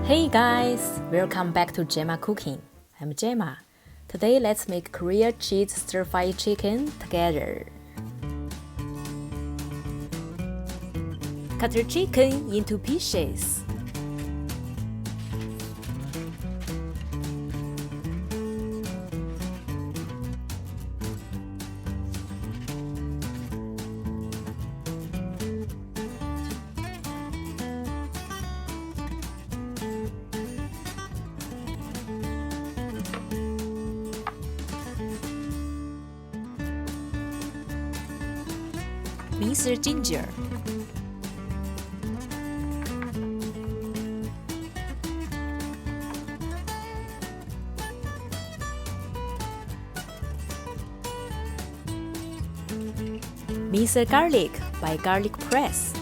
Hey guys, welcome back to Jemma Cooking. I'm Jemma. Today let's make Korean cheese stir-fried chicken together. Cut your chicken into pieces. Minced ginger, minced garlic by garlic press,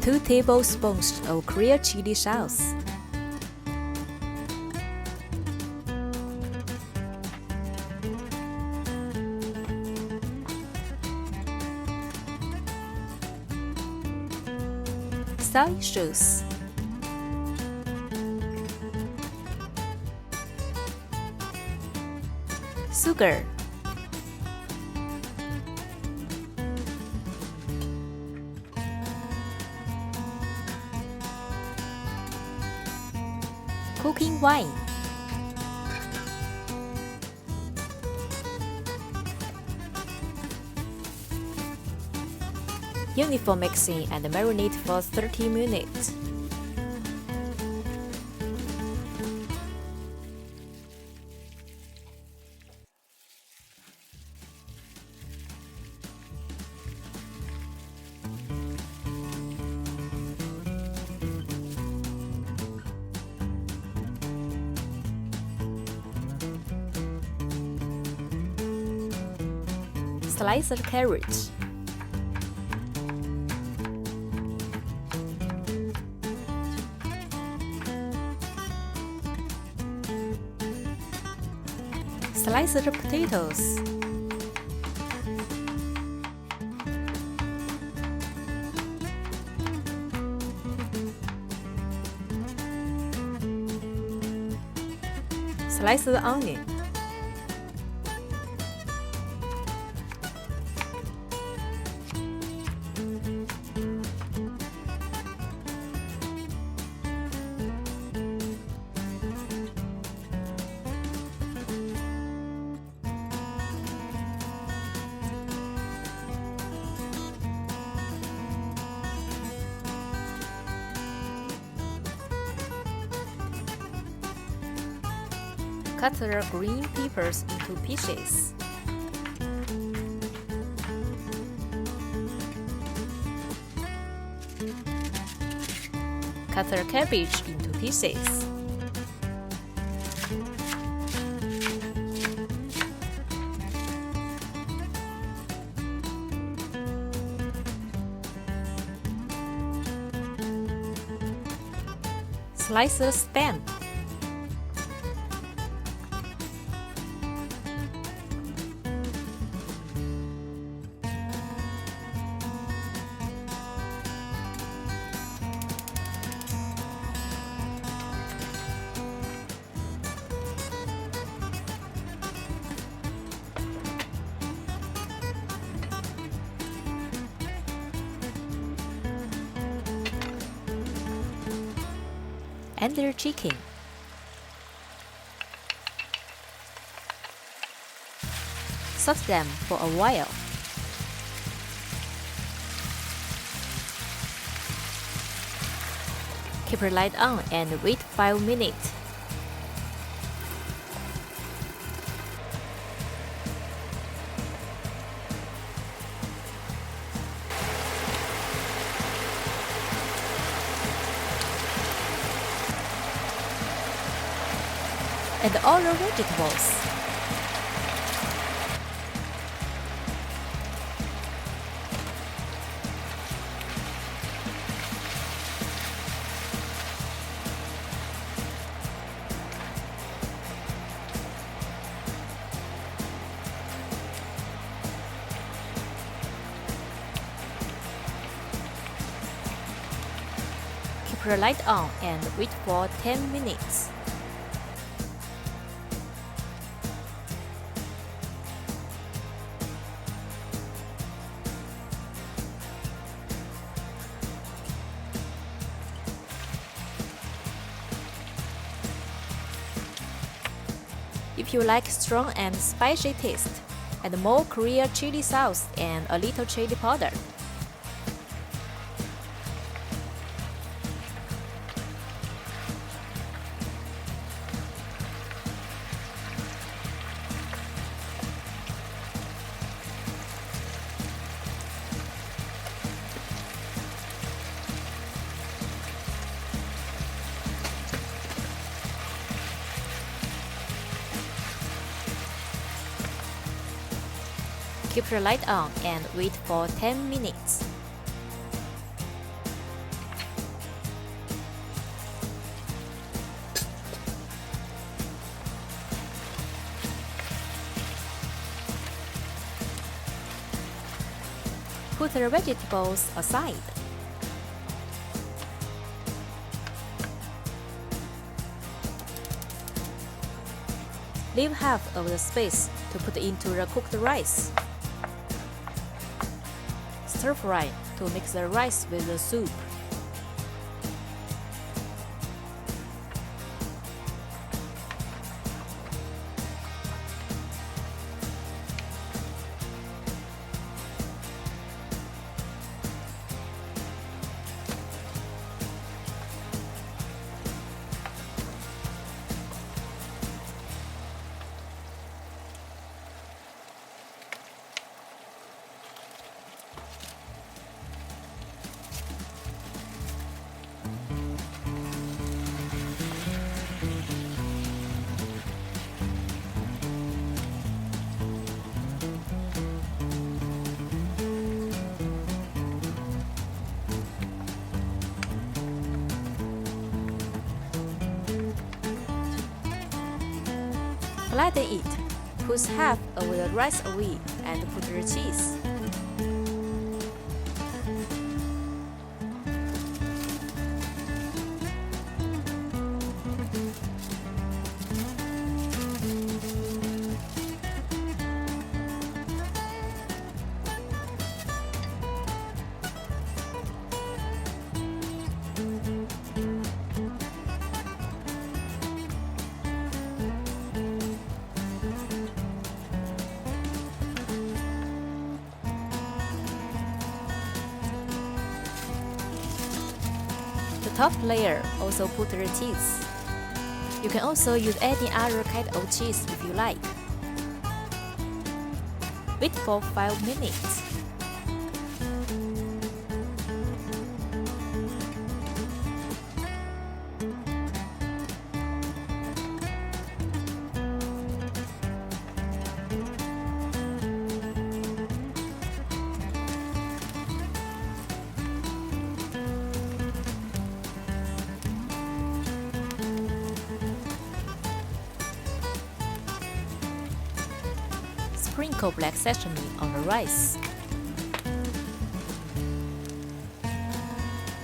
two tablespoons of Korean chili sauce, soy sauce, sugar, cooking wine, uniform mixing and marinate for 30 minutes. Sliced carrot, sliced potatoes, sliced onion, cut the green peppers into pieces. Cut the cabbage into pieces. Slice the spam. And their chicken. Saute them for a while. Keep your light on and wait 5 minutes. And all your vegetables. the light on and wait for 10 minutes. If you like strong and spicy taste, add more Korean chili sauce and a little chili powder. Keep the light on and wait for 10 minutes. Put the vegetables aside. Leave half of the space to put into the cooked rice. Stir fry to mix the rice with the soup. Flatten it. Push half of the rice away and put the cheese. The top layer also put the cheese. You can also use any other kind of cheese if you like. Wait for 5 minutes. Sprinkle black sesame on the rice.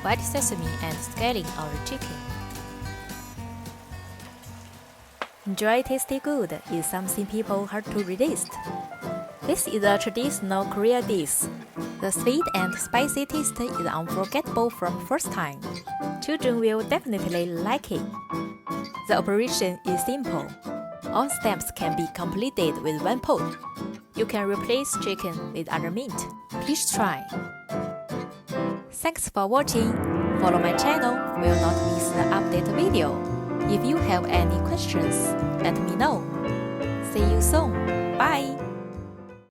White sesame and scallion on the chicken. Dry tasty good is something people hard to resist. This is a traditional Korean dish. The sweet and spicy taste is unforgettable from first time. Children will definitely like it. The operation is simple. All steps can be completed with one pot. You can replace chicken with other meat. Please try. Thanks for watching. Follow my channel, will not miss the update video. If you have any questions, let me know. See you soon. Bye.